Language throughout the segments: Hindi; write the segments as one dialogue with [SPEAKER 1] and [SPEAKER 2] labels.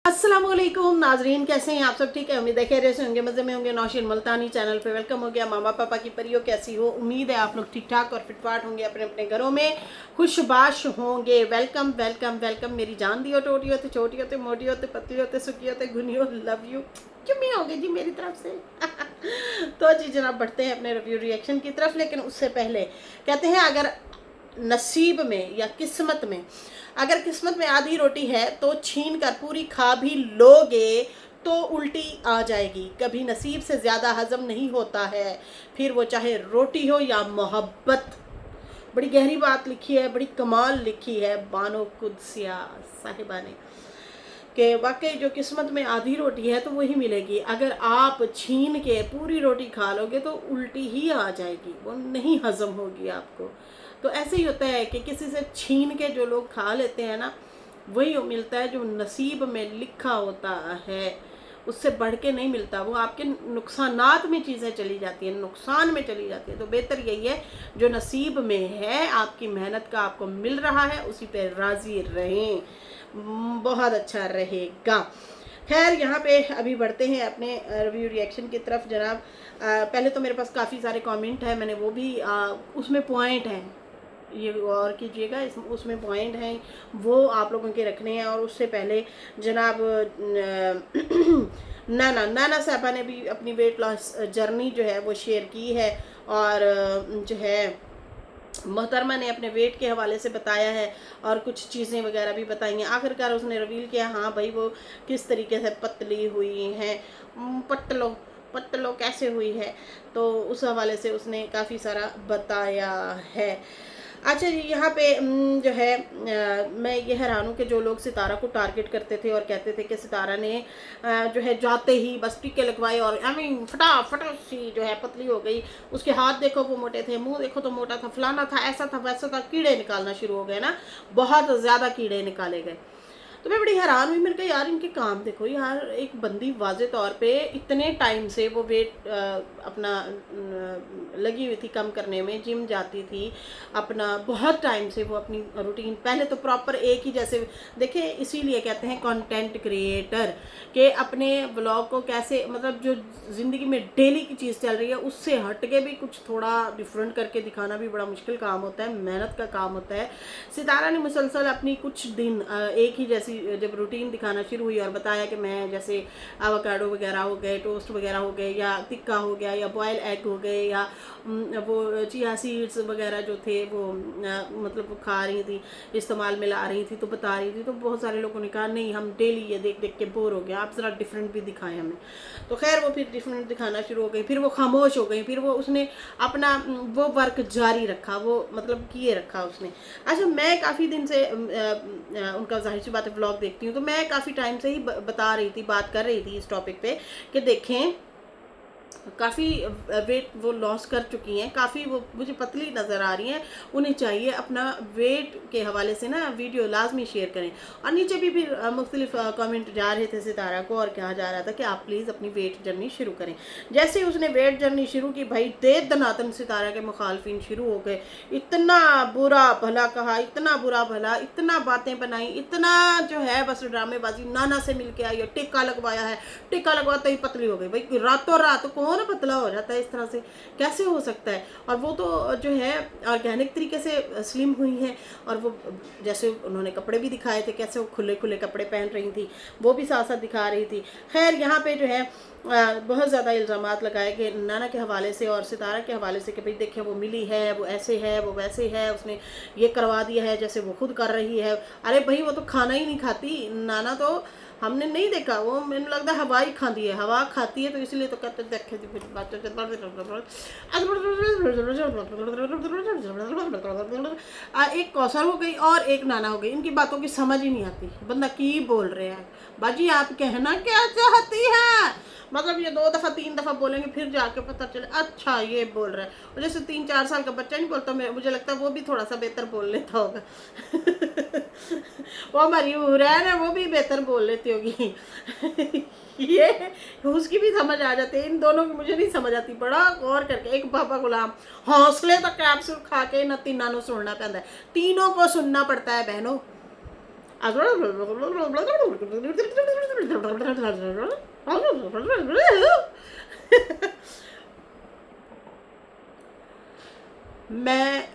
[SPEAKER 1] अस्सलामुअलैकुम नाजरीन, कैसे हैं आप सब? ठीक है, उम्मीद है खैरियत से होंगे, मज़े में होंगे। नौशीन मुल्तानी चैनल पे वेलकम हो गया। मामा पापा की परियों कैसी हो? उम्मीद है आप लोग ठीक ठाक और फिटफाट होंगे, अपने अपने घरों में खुशबाश होंगे। वेलकम वेलकम वेलकम मेरी जान दी हो, टोटी होते छोटी होते मोटी होते पतली होते सुखी होते घुनी हो, लव यू चुम्मी होगी जी मेरी तरफ से। तो जी जनाब, बढ़ते हैं अपने रिव्यू रिएक्शन की तरफ, लेकिन उससे पहले कहते हैं अगर नसीब में या किस्मत में, अगर किस्मत में आधी रोटी है तो छीन कर पूरी खा भी लोगे तो उल्टी आ जाएगी। कभी नसीब से ज़्यादा हजम नहीं होता है, फिर वो चाहे रोटी हो या मोहब्बत। बड़ी गहरी बात लिखी है, बड़ी कमाल लिखी है बानो कुदसिया साहिबा ने, कि वाकई जो किस्मत में आधी रोटी है तो वही मिलेगी। अगर आप छीन के पूरी रोटी खा लोगे तो उल्टी ही आ जाएगी, वो नहीं हजम होगी आपको। तो ऐसे ही होता है कि किसी से छीन के जो लोग खा लेते हैं ना, वही मिलता है जो नसीब में लिखा होता है, उससे बढ़ के नहीं मिलता। वो आपके नुकसानात में चीज़ें चली जाती हैं, नुकसान में चली जाती है। तो बेहतर यही है जो नसीब में है, आपकी मेहनत का आपको मिल रहा है, उसी पे राज़ी रहें, बहुत अच्छा रहेगा। खैर, यहाँ पे अभी बढ़ते हैं अपने रिव्यू रिएक्शन की तरफ जनाब। पहले तो मेरे पास काफ़ी सारे कमेंट हैं, मैंने वो भी उसमें पॉइंट हैं, ये गौर कीजिएगा, इस उसमें पॉइंट हैं वो आप लोगों के रखने हैं। और उससे पहले जनाब नाना नाना साहबा ने भी अपनी वेट लॉस जर्नी जो है वो शेयर की है, और जो है मोहतरमा ने अपने वेट के हवाले से बताया है और कुछ चीज़ें वगैरह भी बताई हैं। आखिरकार उसने रिवील किया, हाँ भाई वो किस तरीके से पतली हुई हैं, पतलो पतलो कैसे हुई है, तो उस हवाले से उसने काफ़ी सारा बताया है। अच्छा जी, यहाँ पे जो है मैं ये हैरान हूँ कि जो लोग सितारा को टारगेट करते थे और कहते थे कि सितारा ने जो है जाते ही बस टीके लगवाए और आई मीन फटाफट सी जो है पतली हो गई, उसके हाथ देखो वो मोटे थे, मुंह देखो तो मोटा था, फलाना था, ऐसा था वैसा था, कीड़े निकालना शुरू हो गए ना, बहुत ज़्यादा कीड़े निकाले गए। तो मैं बड़ी हैरान हुई, मैंने कहा यार इनके काम देखो यार, एक बंदी वाजे तौर पे इतने टाइम से वो वेट अपना लगी हुई थी कम करने में, जिम जाती थी, अपना बहुत टाइम से वो अपनी रूटीन पहले तो प्रॉपर एक ही जैसे देखे, इसीलिए कहते हैं कंटेंट क्रिएटर, के अपने ब्लॉग को कैसे, मतलब जो ज़िंदगी में डेली की चीज़ चल रही है उससे हट के भी कुछ थोड़ा डिफरेंट करके दिखाना भी बड़ा मुश्किल काम होता है, मेहनत का काम होता है। सितारा ने मुसलसल अपनी कुछ दिन एक ही जैसी जब रूटीन दिखाना शुरू हुई और बताया कि मैं जैसे एवोकाडो वगैरह हो गए, टोस्ट वगैरह हो गए, या टिक्का हो गया, या बॉयल एग हो गए, या वो चिया सीड्स वगैरह जो थे वो मतलब वो खा रही थी, इस्तेमाल में ला रही थी, तो बता रही थी। तो बहुत सारे लोगों ने कहा नहीं, हम डेली ये देख देख के बोर हो गया, आप ज़रा डिफरेंट भी दिखाएं हमें। तो खैर वो फिर डिफरेंट दिखाना शुरू हो गई, फिर वो खामोश हो गई, फिर वो उसने अपना वो वर्क जारी रखा, वो मतलब किए रखा उसने। अच्छा, मैं काफ़ी दिन से उनका जाहिर सी बात है व्लॉग देखती हूँ, तो मैं काफ़ी टाइम से ही बता रही थी, बात कर रही थी इस टॉपिक पे कि देखें काफ़ी वेट वो लॉस कर चुकी हैं, काफ़ी वो मुझे पतली नज़र आ रही हैं, उन्हें चाहिए अपना वेट के हवाले से ना वीडियो लाजमी शेयर करें। और नीचे भी फिर मुख्तलिफ कमेंट जा रहे थे सितारा को, और कहा जा रहा था कि आप प्लीज़ अपनी वेट जर्नी शुरू करें। जैसे ही उसने वेट जर्नी शुरू की, भाई दे दनातन सितारा के मुखालफिन शुरू हो गए, इतना बुरा भला कहा, इतना बुरा भला, इतना बातें बनाई, इतना जो है बस ड्रामेबाजी, नाना से मिल के आई और टिक्का लगवाया है, टिक्का लगवाते ही पतली हो गई। भाई रातों रात कौन पतला हो जाता है इस तरह से, कैसे हो सकता है? और वो तो जो है ऑर्गेनिक तरीके से स्लिम हुई हैं, और वो जैसे उन्होंने कपड़े भी दिखाए थे, कैसे वो खुले खुले कपड़े पहन रही थी, वो भी साथ साथ दिखा रही थी। खैर, यहाँ पे जो है बहुत ज़्यादा इल्ज़ामात लगाए कि नाना के हवाले से और सितारा के हवाले से कि भाई देखिए वो मिली है, वो ऐसे है, वो वैसे है, उसने ये करवा दिया है जैसे वो खुद कर रही है। अरे भाई वो तो खाना ही नहीं खाती नाना, तो हमने नहीं देखा, वो मैंने लगता है हवा ही खाती है, हवा खाती है, तो इसलिए तो कहते देखे एक कौसर हो गई और एक नाना हो गई, इनकी बातों की समझ ही नहीं आती, बंदा की बोल रहे हैं बाजी, आप कहना क्या चाहती हैं? मतलब ये 2 दफ़ा 3 दफ़ा बोलेंगे फिर जाके पता चले अच्छा ये बोल रहा है। और जैसे 3-4 साल का बच्चा नहीं बोलता, मुझे लगता है वो भी थोड़ा सा बेहतर बोल लेता होगा। वो हमारी हुरैन है, वो भी बेहतर बोल लेती होगी। ये उसकी भी समझ आ जाती है, इन दोनों की मुझे नहीं समझ आती। बड़ा गौर करके एक बाबा गुलाम हौसले तक कैप्सूल खा के न तीनों सुनना पैदा है, तीनों को सुनना पड़ता है बहनों। मैं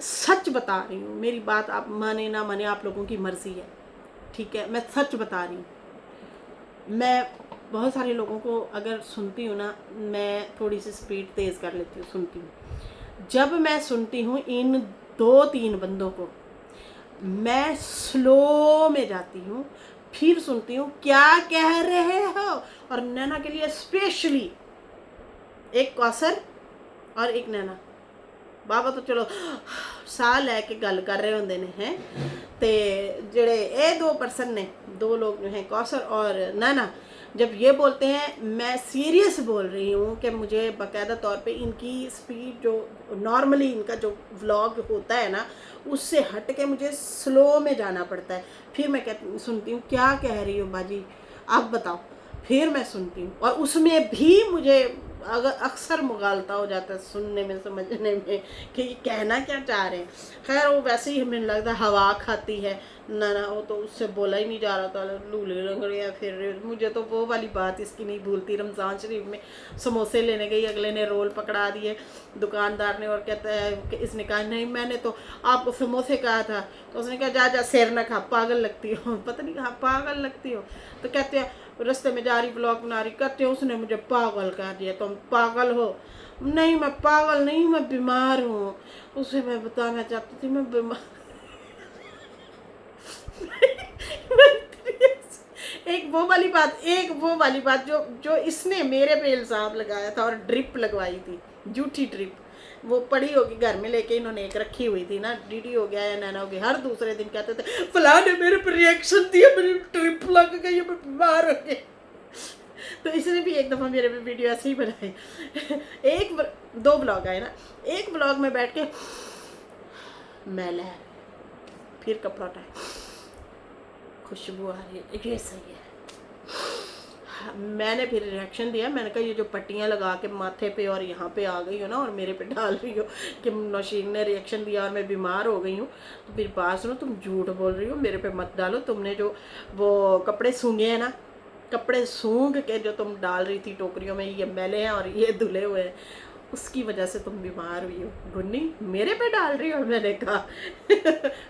[SPEAKER 1] सच बता रही हूँ, मेरी बात आप माने ना माने आप लोगों की मर्जी है, ठीक है। मैं सच बता रही हूँ। मैं बहुत सारे लोगों को अगर सुनती हूँ ना, मैं थोड़ी सी स्पीड तेज़ कर लेती हूँ, सुनती हूँ। जब मैं सुनती हूँ इन 2-3 बंदों को, मैं स्लो में जाती हूँ, फिर सुनती हूँ क्या कह रहे हो। और नैना के लिए स्पेशली एक कौसर और एक नैना, बाबा तो चलो साह लैके गल कर रहे होंगे ने हैं, ते जेड़े ये 2 पर्सन ने, 2 लोग जो हैं कौसर और नैना, जब ये बोलते हैं मैं सीरियस बोल रही हूँ कि मुझे बाकायदा तौर पे इनकी स्पीड जो नॉर्मली इनका जो व्लॉग होता है ना, उससे हट के मुझे स्लो में जाना पड़ता है। फिर मैं सुनती हूँ क्या कह रही हो बाजी, आप बताओ। फिर मैं सुनती हूँ और उसमें भी मुझे अगर अक्सर मुगालता हो जाता है सुनने में, समझने में कि ये कहना क्या चाह रहे हैं। खैर वो वैसे ही हमें लगता है हवा खाती है ना, वो तो उससे बोला ही नहीं जा रहा था, लूले लंगड़ियाँ फिर रही। मुझे तो वो वाली बात इसकी नहीं भूलती। रमज़ान शरीफ में समोसे लेने गई, अगले ने रोल पकड़ा दिए दुकानदार ने, और कहता है कि इसने कहा नहीं मैंने तो आपको समोसे कहा था, तो उसने कहा जा जा सिर न खा, पागल लगती हो। पता नहीं कहा पागल लगती हो, तो कहते हैं रास्ते में जा रही ब्लॉग बना रही, कहते हो उसने मुझे पागल कह दिया, तुम पागल हो। नहीं मैं पागल नहीं, मैं बीमार हूँ। उसे मैं बताना चाहती थी मैं बीमार एक वो वाली बात जो जो इसने मेरे पे इल्ज़ाम लगाया था और ड्रिप लगवाई थी, झूठी ड्रिप। वो पड़ी होगी घर में, लेके इन्होंने एक रखी हुई थी ना, डीडी हो गया या नैना हो गया, हर दूसरे दिन कहते थे फलां ने मेरे पर रिएक्शन दिया, मेरी ड्रिप लग गई, मैं बीमार हो गई। तो इसने भी एक दफ़ा मेरे पे वीडियो ऐसे ही बनाई। दो ब्लॉग आए ना, एक ब्लॉग में बैठ के मैला है, फिर कपड़ा उठाए, खुशबू आ रही है, ये सही है। मैंने फिर रिएक्शन दिया, मैंने कहा ये जो पट्टियाँ लगा के माथे पे और यहाँ पे आ गई हो ना और मेरे पे डाल रही हो कि नौशीन ने रिएक्शन दिया और मैं बीमार हो गई हूँ, तो फिर बात सुनो, तुम झूठ बोल रही हो, मेरे पे मत डालो। तुमने जो वो कपड़े सूंघे हैं ना, कपड़े सूंघ के जो तुम डाल रही थी टोकरियों में, ये मैले हैं और ये धुले हुए हैं, उसकी वजह से तुम बीमार हुई हो। गुन्नी मेरे पे डाल रही हो। मैंने कहा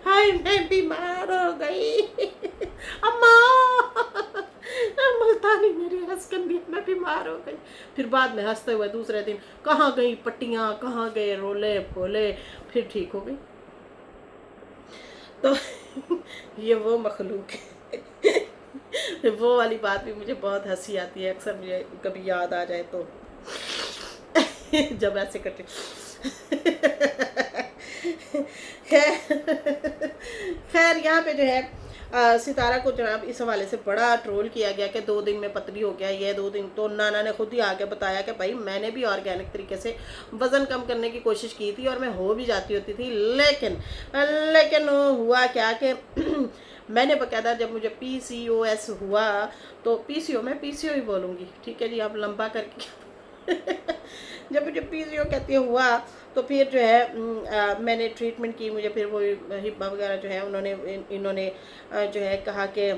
[SPEAKER 1] हाय मैं बीमार हो गई अम्मा, मुल्तानी मेरी हंस कर दिया, मैं बीमार हो गई। फिर बाद में हंसते हुए दूसरे दिन कहाँ गई पट्टियाँ, कहाँ गए रोले फोले, फिर ठीक हो गई। तो ये वो मखलूक है। वो वाली बात भी मुझे बहुत हंसी आती है, अक्सर मुझे कभी याद आ जाए तो जब ऐसे करते खैर यहाँ पे जो है सितारा को जनाब इस हवाले से बड़ा ट्रोल किया गया कि 2 दिन में पतली हो गया, ये 2 दिन। तो नाना ने खुद ही आके बताया कि भाई मैंने भी ऑर्गेनिक तरीके से वज़न कम करने की कोशिश की थी और मैं हो भी जाती होती थी, लेकिन हुआ क्या कि मैंने बकायदा जब मुझे PCOS हुआ, तो मैं PCO ही बोलूँगी, ठीक है जी, आप लंबा करके जब मुझे PCO कहती हुआ, तो फिर जो है मैंने ट्रीटमेंट की। मुझे फिर वो हिब्बा वगैरह जो है इन्होंने जो है कहा कि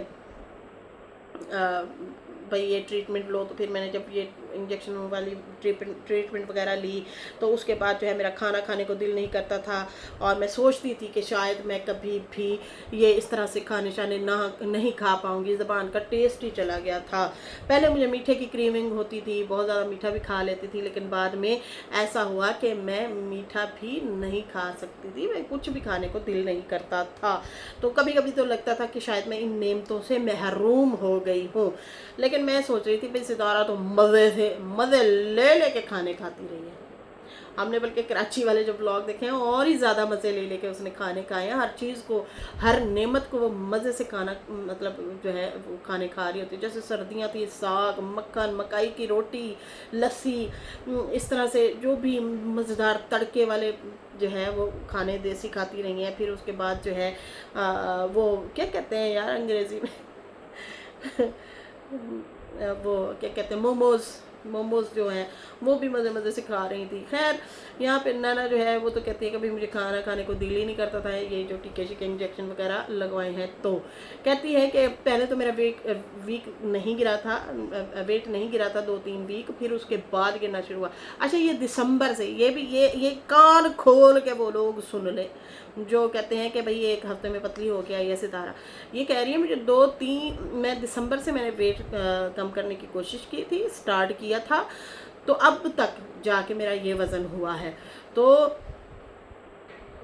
[SPEAKER 1] भाई ये ट्रीटमेंट लो। तो फिर मैंने जब ये इंजेक्शन वाली ट्रीटमेंट वगैरह ली, तो उसके बाद जो है मेरा खाना खाने को दिल नहीं करता था, और मैं सोचती थी कि शायद मैं कभी भी ये इस तरह से खाने शाने नहीं खा पाऊँगी, ज़बान का टेस्ट ही चला गया था। पहले मुझे मीठे की क्रेविंग होती थी, बहुत ज़्यादा मीठा भी खा लेती थी, लेकिन बाद में ऐसा हुआ कि मैं मीठा भी नहीं खा सकती थी, मैं कुछ भी खाने को दिल नहीं करता था। तो कभी कभी तो लगता था कि शायद मैं इन नेमतों से महरूम हो गई हूँ। लेकिन मैं सोच रही थी भाई सितारा तो मज़े ले लेके खाने खाती रही है। हमने बल्कि कराची वाले जो ब्लॉग देखे हैं और ही ज़्यादा मज़े ले लेके उसने खाने खाए हैं, हर चीज़ को, हर नेमत को वो मज़े से खाना, मतलब जो है वो खाने खा रही होती है। जैसे सर्दियाँ थी, साग, मक्खन, मकाई की रोटी, लस्सी, इस तरह से जो भी मज़ेदार तड़के वाले जो है वो खाने देसी खाती रही हैं। फिर उसके बाद जो है वो क्या कहते हैं यार अंग्रेज़ी में वो क्या कहते हैं, मोमोज़, मोमोज जो हैं वो भी मज़े मज़े से खा रही थी। खैर यहाँ पे नैना जो है वो तो कहती है कभी मुझे खाना खाने को दिल ही नहीं करता था, ये जो टीके शीके इंजेक्शन वगैरह लगवाए हैं। तो कहती है कि पहले तो मेरा वेट नहीं गिरा था, वेट नहीं गिरा था 2-3 वीक, फिर उसके बाद गिरना शुरू हुआ। अच्छा ये दिसंबर से, ये भी ये कान खोल के वो लोग सुन ले जो कहते हैं कि भाई ये 1 हफ्ते में पतली हो के आई है सितारा। ये कह रही है मुझे 2-3 मैं दिसंबर से मैंने वेट कम करने की कोशिश की थी, स्टार्ट किया था, तो अब तक जाके मेरा ये वज़न हुआ है। तो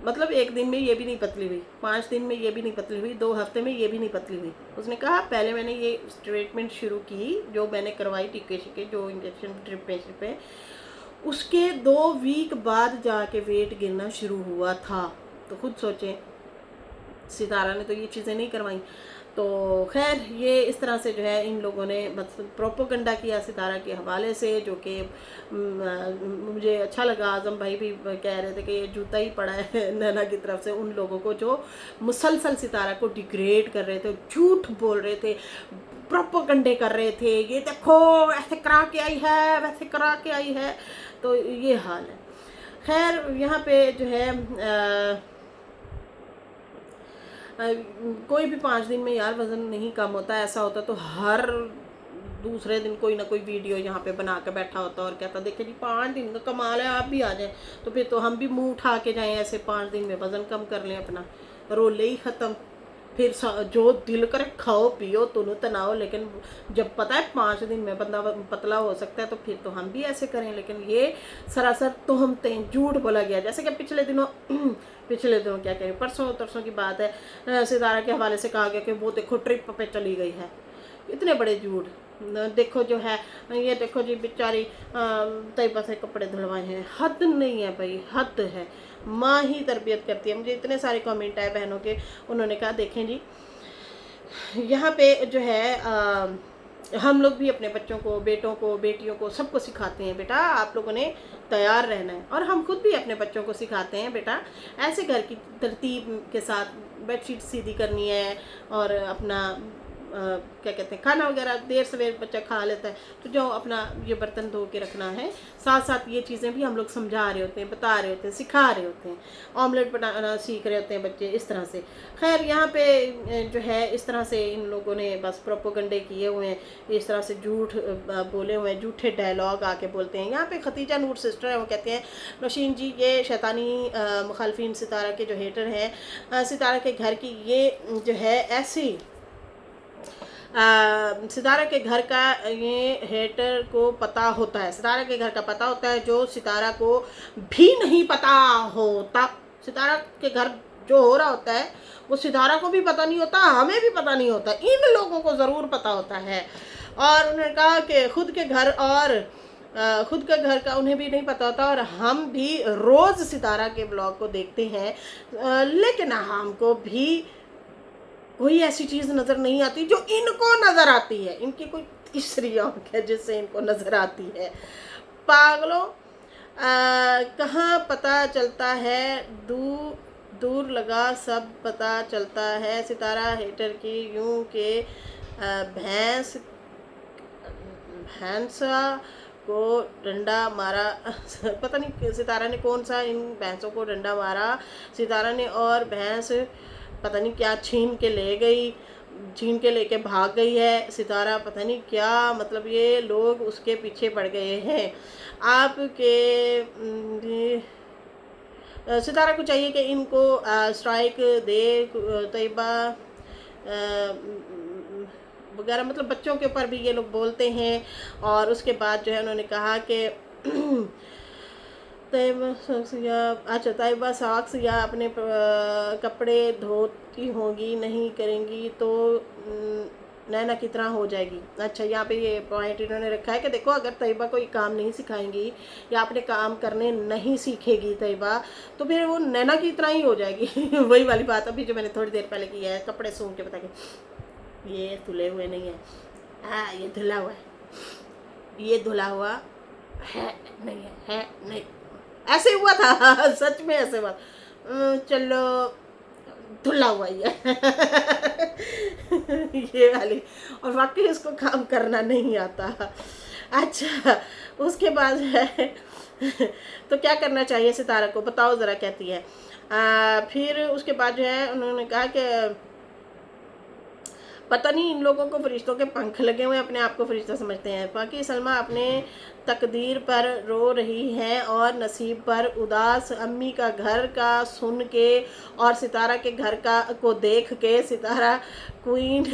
[SPEAKER 1] मतलब 1 दिन में ये भी नहीं पतली हुई, 5 दिन में ये भी नहीं पतली हुई, 2 हफ्ते में ये भी नहीं पतली हुई। उसने कहा पहले मैंने ये ट्रीटमेंट शुरू की जो मैंने करवाई टीके शीके जो इंजेक्शन ड्रिप पे, उसके 2 वीक बाद जाके वेट गिरना शुरू हुआ था। तो खुद सोचें, सितारा ने तो ये चीज़ें नहीं करवाई। तो खैर ये इस तरह से जो है इन लोगों ने मतलब प्रोपोगंडा किया सितारा के हवाले से, जो कि मुझे अच्छा लगा। आज़म भाई भी कह रहे थे कि ये जूता ही पड़ा है नैना की तरफ से उन लोगों को जो मुसलसल सितारा को डिग्रेड कर रहे थे, झूठ बोल रहे थे, प्रोपोगंडे कर रहे थे, ये देखो ऐसे करा के आई है, वैसे करा के आई है। तो ये हाल है। खैर यहाँ पे जो है कोई भी 5 दिन में यार वज़न नहीं कम होता। ऐसा होता तो हर दूसरे दिन कोई ना कोई वीडियो यहाँ पे बना के बैठा होता और कहता देखिए जी 5 दिन का कमाल है, आप भी आ जाएं। तो फिर तो हम भी मुंह उठा के जाएं, ऐसे 5 दिन में वज़न कम कर लें अपना, रोले ही ख़त्म। फिर जो दिल करे खाओ पियो तुनो तनाओ, लेकिन जब पता है 5 दिन में बंदा पतला हो सकता है तो फिर तो हम भी ऐसे करें। लेकिन ये सरासर तोहमतें, झूठ बोला गया। जैसे कि पिछले दिनों क्या कहें, परसों तरसों की बात है, सितारा के हवाले से कहा गया कि वो देखो ट्रिप पे चली गई है। इतने बड़े झूठ। देखो जो है ये देखो जी बेचारी तैयबा से कपड़े धुलवाए हैं। हद नहीं है भाई, हद है। माँ ही तरबियत करती है। मुझे इतने सारे कमेंट आए बहनों के, उन्होंने कहा देखें जी यहाँ पे जो है हम लोग भी अपने बच्चों को, बेटों को, बेटियों को, सबको सिखाते हैं बेटा आप लोगों ने तैयार रहना है। और हम खुद भी अपने बच्चों को सिखाते हैं बेटा ऐसे घर की तरतीब के साथ बेडशीट सीधी करनी है, और अपना क्या कहते हैं खाना वगैरह देर सवेर बच्चा खा लेता है तो जो अपना ये बर्तन धो के रखना है। साथ साथ ये चीज़ें भी हम लोग समझा रहे होते हैं, बता रहे होते हैं, सिखा रहे होते हैं। ऑमलेट बनाना सीख रहे होते हैं बच्चे इस तरह से। खैर यहाँ पे जो है इस तरह से इन लोगों ने बस प्रोपोगंडे किए हुए हैं, इस तरह से झूठ बोले हुए हैं, झूठे डायलॉग आके बोलते हैं। यहाँ पे खतीजा नूर सिस्टर है, वो कहते हैं नौशीन जी ये शैतानी मुखालफिन सितारा के जो हेटर हैं, सितारा के घर की ये जो है ऐसी सितारा के घर का ये हेटर को पता होता है, सितारा के घर का पता होता है जो सितारा को भी नहीं पता होता। सितारा के घर जो हो रहा होता है वो सितारा को भी पता नहीं होता, हमें भी पता नहीं होता, इन लोगों को ज़रूर पता होता है। और उन्होंने कहा कि खुद के घर का उन्हें भी नहीं पता होता, और हम भी रोज़ सितारा के ब्लॉग को देखते हैं, लेकिन हमको भी कोई ऐसी चीज़ नज़र नहीं आती जो इनको नज़र आती है। इनकी कोई तीसरी आंख है जिससे इनको नज़र आती है। पागलों, कहाँ पता चलता है, दूर लगा सब पता चलता है। सितारा हेटर की यूं के भैंसा को डंडा मारा पता नहीं सितारा ने कौन सा इन भैंसों को डंडा मारा। सितारा ने और भैंस पता नहीं क्या छीन के ले गई, छीन के लेके भाग गई है। सितारा पता नहीं क्या, मतलब ये लोग उसके पीछे पड़ गए हैं। आपके सितारा को चाहिए कि इनको स्ट्राइक दे, तैयबा वगैरह, मतलब बच्चों के ऊपर भी ये लोग बोलते हैं। और उसके बाद जो है उन्होंने कहा कि तैयबा साक्स या अपने कपड़े धोती होगी, नहीं करेंगी तो नैना की तरह हो जाएगी। अच्छा यहाँ पे ये पॉइंट इन्होंने रखा है कि देखो अगर तैयबा कोई काम नहीं सिखाएंगी या अपने काम करने नहीं सीखेगी तैयबा तो फिर वो नैना की तरह ही हो जाएगी। वही वाली बात अभी जो मैंने थोड़ी देर पहले की है, कपड़े सूंघ के बता के ये धुले हुए नहीं है, हाँ ये धुला हुआ है, ये धुला हुआ है नहीं, ऐसे हुआ था सच में ऐसे हुआ। चलो धुला हुआ ही है ये वाली, और वाकई इसको काम करना नहीं आता। अच्छा, उसके बाद है तो क्या करना चाहिए सितारा को, बताओ ज़रा, कहती है। फिर उसके बाद जो है उन्होंने कहा कि पता नहीं इन लोगों को फरिश्तों के पंख लगे हुए, अपने आप को फरिश्ता समझते हैं। बाकी सलमा अपने तकदीर पर रो रही है और नसीब पर उदास। अम्मी का घर का सुन के और सितारा के घर का को देख के सितारा क्वीन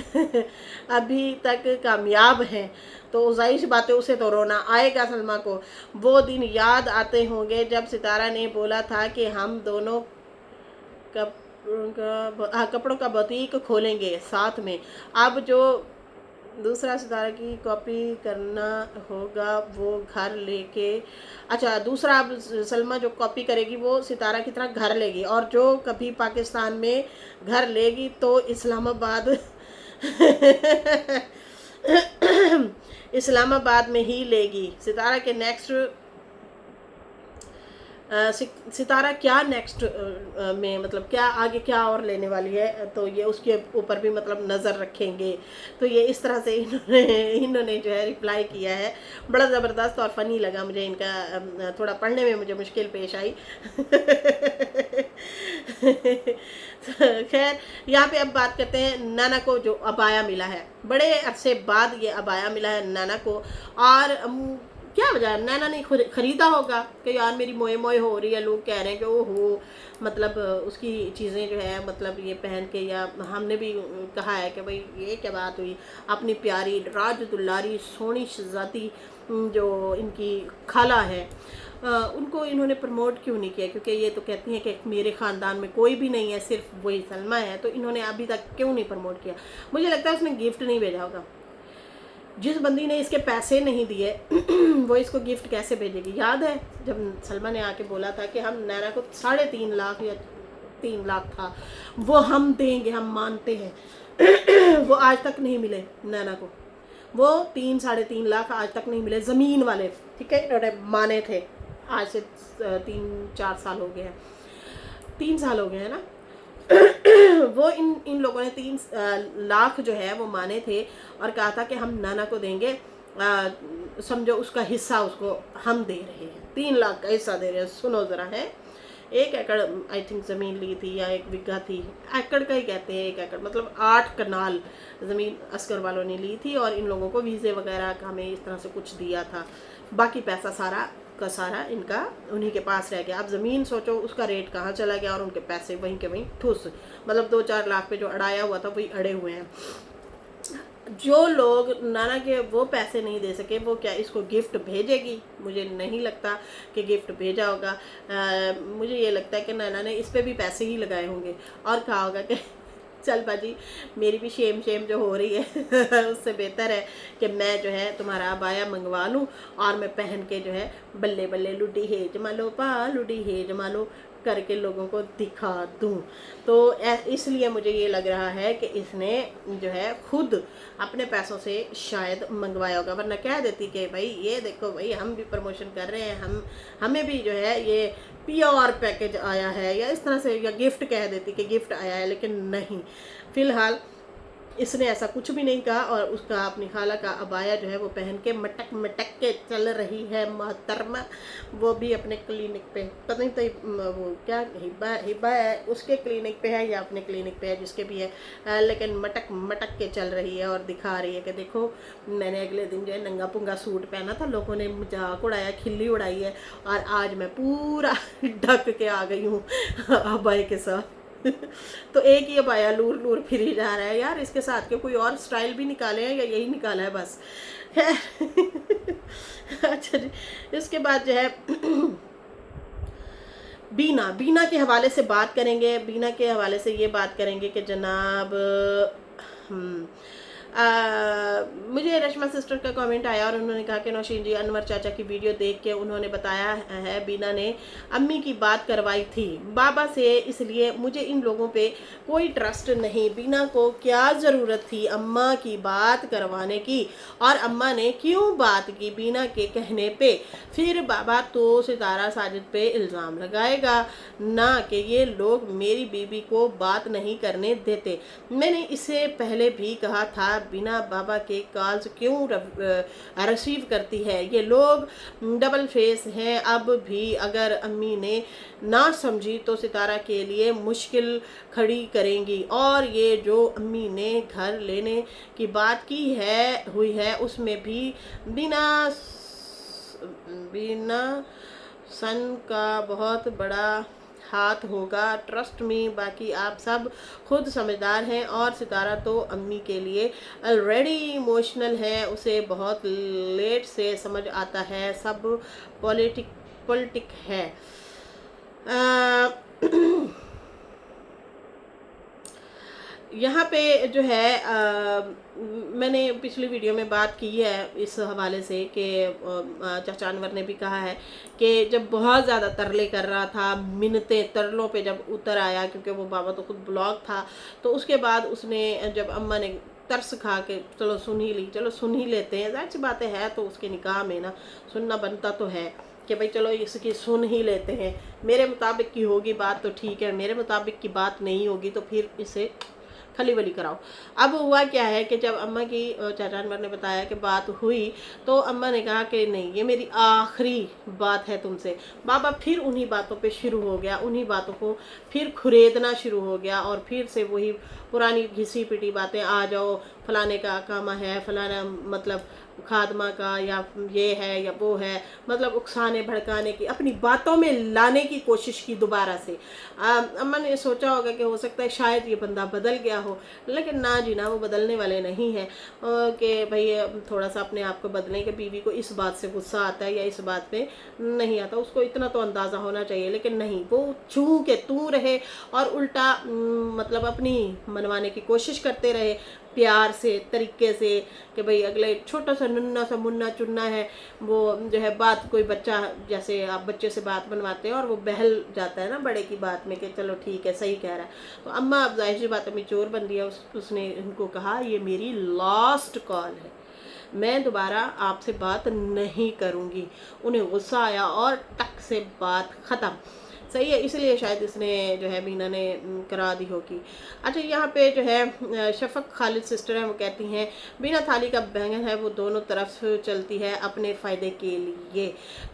[SPEAKER 1] अभी तक कामयाब है, तो जाहिर सी बात है उसे तो रोना आएगा सलमा को। वो दिन याद आते होंगे जब सितारा ने बोला था कि हम दोनों कपड़ों का बुटीक खोलेंगे साथ में। अब जो दूसरा सितारा की कॉपी करना होगा वो घर लेके, अच्छा दूसरा अब सलमा जो कॉपी करेगी वो सितारा की तरह घर लेगी, और जो कभी पाकिस्तान में घर लेगी तो इस्लामाबाद इस्लामाबाद में ही लेगी। सितारा के नेक्स्ट सितारा क्या नेक्स्ट में मतलब क्या आगे क्या और लेने वाली है, तो ये उसके ऊपर भी मतलब नज़र रखेंगे। तो ये इस तरह से इन्होंने जो है रिप्लाई किया है। बड़ा ज़बरदस्त और फ़नी लगा मुझे इनका, थोड़ा पढ़ने में मुझे मुश्किल पेश आई। खैर यहाँ पे अब बात करते हैं नाना को जो अबाया मिला है। बड़े अरसे बाद ये अबाया मिला है नाना को, और क्या वजह, नैना ने ख़रीदा होगा कि यार मेरी मोए मोए हो रही है, लोग कह रहे हैं कि ओहो मतलब उसकी चीज़ें जो है मतलब ये पहन के, या हमने भी कहा है कि भाई ये क्या बात हुई, अपनी प्यारी राज दुलारी सोनी शहज़ादी जो इनकी खाला है उनको इन्होंने प्रमोट क्यों नहीं किया, क्योंकि ये तो कहती हैं कि मेरे ख़ानदान में कोई भी नहीं है, सिर्फ वही सलमा है, तो इन्होंने अभी तक क्यों नहीं प्रमोट किया। मुझे लगता है उसने गिफ्ट नहीं भेजा होगा। जिस बंदी ने इसके पैसे नहीं दिए वो इसको गिफ्ट कैसे भेजेगी। याद है जब सलमा ने आके बोला था कि हम नैना को 3.5 लाख या 3 लाख था वो हम देंगे, हम मानते हैं। वो आज तक नहीं मिले नैना को, वो 3-3.5 लाख आज तक नहीं मिले, ज़मीन वाले, ठीक है, इन्होंने माने थे। आज से 3-4 साल हो गए हैं, 3 साल हो गए हैं ना। वो इन लोगों ने 3 लाख जो है वो माने थे और कहा था कि हम नाना को देंगे, समझो उसका हिस्सा उसको हम दे रहे हैं, 3 लाख का हिस्सा दे रहे हैं। सुनो ज़रा, है 1 एकड़ आई थिंक ज़मीन ली थी या 1 बीघा थी, एकड़ का ही कहते हैं, 1 एकड़ मतलब 8 कनाल ज़मीन अस्कर वालों ने ली थी, और इन लोगों को वीज़े वगैरह का हमें इस तरह से कुछ दिया था। बाकी पैसा सारा का सारा इनका उन्हीं के पास रह गया। अब ज़मीन सोचो उसका रेट कहाँ चला गया, और उनके पैसे वहीं के वहीं ठुस, मतलब 2-4 लाख पे जो अड़ाया हुआ था वही अड़े हुए हैं। जो लोग नाना के वो पैसे नहीं दे सके वो क्या इसको गिफ्ट भेजेगी? मुझे नहीं लगता कि गिफ्ट भेजा होगा। मुझे ये लगता है कि नाना ने इस पे भी पैसे ही लगाए होंगे और कहा होगा कि चल बाजी मेरी भी शेम जो हो रही है उससे बेहतर है कि मैं जो है तुम्हारा अबाया मंगवा लूँ और मैं पहन के जो है बल्ले बल्ले लुडी हे जमा लो पा लुडी हे जमा लो करके लोगों को दिखा दूँ। तो इसलिए मुझे ये लग रहा है कि इसने जो है खुद अपने पैसों से शायद मंगवाया होगा, वरना कह देती कि भाई ये देखो भाई हम भी प्रमोशन कर रहे हैं, हमें भी जो है ये PR पैकेज आया है, या इस तरह से, या गिफ्ट कह देती कि गिफ्ट आया है, लेकिन नहीं, फ़िलहाल इसने ऐसा कुछ भी नहीं कहा। और उसका अपनी खाला का अबाया जो है वो पहन के मटक मटक के चल रही है मोहतरमा, वो भी अपने क्लिनिक पे, पता नहीं तो वो क्या हिबा है उसके क्लिनिक पे है या अपने क्लिनिक पे है, जिसके भी है, लेकिन मटक मटक के चल रही है और दिखा रही है कि देखो मैंने अगले दिन जो है नंगा पुंगा सूट पहना था, लोगों ने मजाक उड़ाया, खिल्ली उड़ाई है, और आज मैं पूरा ढक के आ गई हूँ अबाए के साथ। तो एक ही अबाया लूर लूर फिर ही जा रहा है यार, इसके साथ के कोई और स्टाइल भी निकाले हैं या यही निकाला है बस। अच्छा जी, इसके बाद जो है बीना के हवाले से बात करेंगे। बीना के हवाले से ये बात करेंगे कि जनाब मुझे रश्मा सिस्टर का कमेंट आया और उन्होंने कहा कि नौशीन जी अनवर चाचा की वीडियो देख के उन्होंने बताया है बीना ने अम्मी की बात करवाई थी बाबा से, इसलिए मुझे इन लोगों पे कोई ट्रस्ट नहीं। बीना को क्या ज़रूरत थी अम्मा की बात करवाने की, और अम्मा ने क्यों बात की बीना के कहने पे? फिर बाबा तो सितारा साजिद पे इल्ज़ाम लगाएगा ना कि ये लोग मेरी बीबी को बात नहीं करने देते। मैंने इससे पहले भी कहा था बिना बाबा के कॉल्स क्यों रिसीव करती है? ये लोग डबल फेस हैं। अब भी अगर अम्मी ने ना समझी तो सितारा के लिए मुश्किल खड़ी करेंगी। और ये जो अम्मी ने घर लेने की बात की है हुई है, उसमें भी बिना बिना सन का बहुत बड़ा हाथ होगा, ट्रस्ट मी। बाकी आप सब खुद समझदार हैं। और सितारा तो अम्मी के लिए ऑलरेडी इमोशनल है, उसे बहुत लेट से समझ आता है, सब पॉलिटिक है। यहाँ पे जो है मैंने पिछली वीडियो में बात की है इस हवाले से कि चाचा अनवर ने भी कहा है कि जब बहुत ज़्यादा तरले कर रहा था, मिन्नतें तरलों पे जब उतर आया, क्योंकि वो बाबा तो खुद ब्लॉग था, तो उसके बाद उसने जब अम्मा ने तरस खा के चलो सुन ही ली, चलो सुन ही लेते हैं, जाहिर सी बातें है तो उसके निकाह में ना सुनना बनता तो है कि भाई चलो इसकी सुन ही लेते हैं, मेरे मुताबिक की होगी बात तो ठीक है, मेरे मुताबिक की बात नहीं होगी तो फिर इसे खली बली कराओ। अब हुआ क्या है कि जब अम्मा की चाचा अनवर ने बताया कि बात हुई, तो अम्मा ने कहा कि नहीं, ये मेरी आखिरी बात है तुमसे। बाबा फिर उन्हीं बातों पे शुरू हो गया, उन्हीं बातों को फिर खुरेदना शुरू हो गया और फिर से वही पुरानी घिसी पिटी बातें, आ जाओ फलाने का कामा है, फलाना मतलब खादमा का, या ये है या वो है, मतलब उकसाने भड़काने की, अपनी बातों में लाने की कोशिश की दोबारा से। अम्मा ने सोचा होगा कि हो सकता है शायद ये बंदा बदल गया हो, लेकिन ना जी ना, वो बदलने वाले नहीं हैं कि भाई थोड़ा सा अपने आप को बदलें कि बीवी को इस बात से गुस्सा आता है या इस बात पे नहीं आता, उसको इतना तो अंदाज़ा होना चाहिए। लेकिन नहीं, वो छू के तू रहे और उल्टा मतलब अपनी मनवाने की कोशिश करते रहे प्यार से, तरीके से कि भाई अगले छोटा सा नन्ना सा मुन्ना चुन्ना है, वो जो है बात, कोई बच्चा जैसे आप बच्चे से बात बनवाते हैं और वो बहल जाता है ना बड़े की बात में कि चलो ठीक है सही कह रहा है, तो अम्मा अब जाहिर सी बात में चोर बन दिया। उसने इनको कहा ये मेरी लास्ट कॉल है, मैं दोबारा आपसे बात नहीं करूँगी। उन्हें गुस्सा आया और टक से बात ख़त्म। सही है, इसलिए शायद इसने जो है बीना ने करा दी होगी। अच्छा, यहाँ पे जो है शफक खालिद सिस्टर है, वो कहती हैं बीना थाली का बैंगन है, वो दोनों तरफ चलती है अपने फ़ायदे के लिए।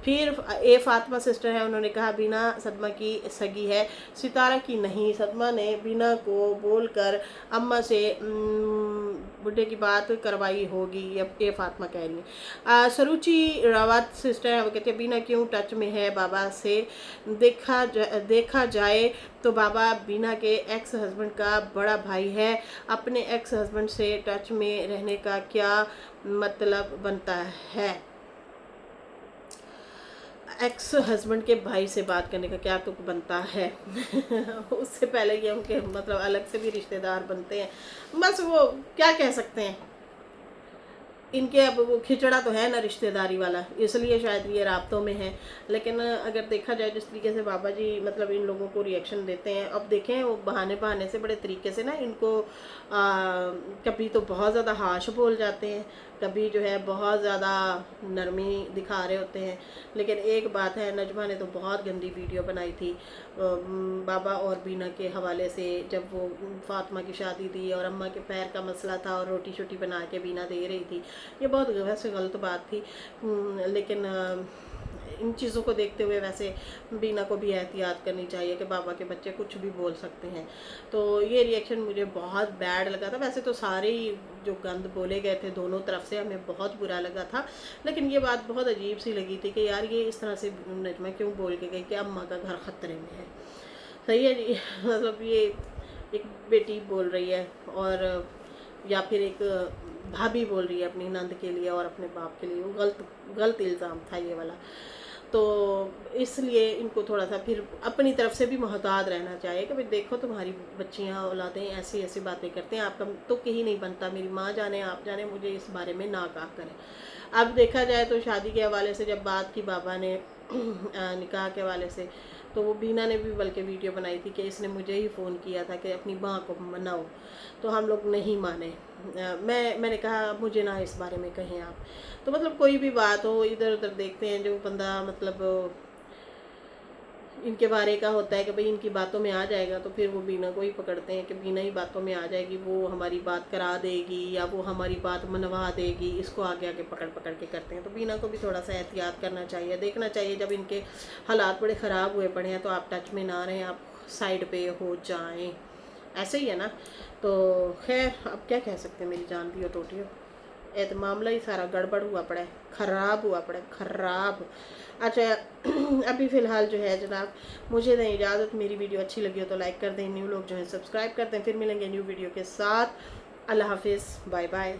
[SPEAKER 1] फिर ए फातिमा सिस्टर है, उन्होंने कहा बीना सदमा की सगी है, सितारा की नहीं। सदमा ने बीना को बोलकर अम्मा से बुढ़े की बात करवाई होगी, ये फातिमा कह रही है। सरुचि रावत सिस्टर है, वो कहती है बीना क्यों टच में है बाबा से? देखा जाए तो बाबा बीना के एक्स हस्बैंड का बड़ा भाई है, अपने एक्स हस्बैंड से टच में रहने का क्या मतलब बनता है? एक्स हस्बैंड के भाई से बात करने का क्या तुक बनता है? उससे पहले ये उनके मतलब अलग से भी रिश्तेदार बनते हैं, बस वो क्या कह सकते हैं, इनके अब वो खिचड़ा तो है ना रिश्तेदारी वाला, इसलिए शायद ये राब्तों में है। लेकिन अगर देखा जाए जिस तरीके से बाबा जी मतलब इन लोगों को रिएक्शन देते हैं, अब देखें वो बहाने से बड़े तरीके से ना इनको कभी तो बहुत ज़्यादा हाश बोल जाते हैं, कभी जो है बहुत ज़्यादा नरमी दिखा रहे होते हैं। लेकिन एक बात है, नजमा ने तो बहुत गंदी वीडियो बनाई थी बाबा और बीना के हवाले से, जब वो फातिमा की शादी थी और अम्मा के पैर का मसला था और रोटी शोटी बना के बीना दे रही थी। ये बहुत वैसे गलत बात थी, लेकिन इन चीज़ों को देखते हुए वैसे बीना को भी एहतियात करनी चाहिए कि बाबा के बच्चे कुछ भी बोल सकते हैं। तो ये रिएक्शन मुझे बहुत बैड लगा था। वैसे तो सारे ही जो गंद बोले गए थे दोनों तरफ से, हमें बहुत बुरा लगा था, लेकिन ये बात बहुत अजीब सी लगी थी कि यार ये इस तरह से नजमा क्यों बोल के गई कि अम्मा का घर ख़तरे में है। सही है जी, मतलब ये एक बेटी बोल रही है और या फिर एक भाभी बोल रही है अपनी नंद के लिए और अपने बाप के लिए, वो गलत इल्ज़ाम था ये वाला। तो इसलिए इनको थोड़ा सा फिर अपनी तरफ से भी मोहतात रहना चाहिए कि भाई देखो तुम्हारी बच्चियां औलादें ऐसी ऐसी बातें करते हैं, आपका तो कहीं नहीं बनता, मेरी माँ जाने आप जाने, मुझे इस बारे में ना कहा करें। अब देखा जाए तो शादी के हवाले से जब बात की बाबा ने निकाह के हवाले से, तो वो बीना ने भी बल्कि वीडियो बनाई थी कि इसने मुझे ही फ़ोन किया था कि अपनी माँ को मनाओ, तो हम लोग नहीं माने। मैंने कहा मुझे ना इस बारे में कहें आप। तो मतलब कोई भी बात हो, इधर उधर देखते हैं जो बंदा मतलब इनके बारे का होता है कि भाई इनकी बातों में आ जाएगा तो फिर वो बीना को ही पकड़ते हैं कि बीना ही बातों में आ जाएगी, वो हमारी बात करा देगी या वो हमारी बात मनवा देगी, इसको आगे आगे पकड़ पकड़ के करते हैं। तो बीना को भी थोड़ा सा एहतियात करना चाहिए, देखना चाहिए जब इनके हालात बड़े ख़राब हुए पड़े हैं तो आप टच में ना रहें, आप साइड पे हो जाएं, ऐसे ही है ना। तो खैर अब क्या कह सकते हैं मेरी जान दियो टोटियो, ये तो मामला ही सारा गड़बड़ हुआ पड़ा है, ख़राब हुआ पड़ा है, ख़राब। अच्छा अभी फ़िलहाल जो है जनाब मुझे दें इजाज़त, मेरी वीडियो अच्छी लगी हो तो लाइक कर दें, न्यू लोग जो है सब्सक्राइब कर दें। फिर मिलेंगे न्यू वीडियो के साथ। अल्लाह हाफिज़, बाय बाय।